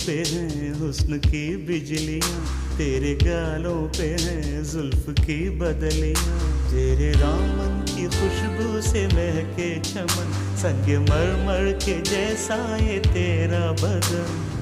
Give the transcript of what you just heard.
पे हैं हुस्न की बिजलियाँ, तेरे गालों पे हैं जुल्फ की बदलियाँ। तेरे दामन की खुशबू से महके चमन, संग मरमर के जैसा ये तेरा बदन।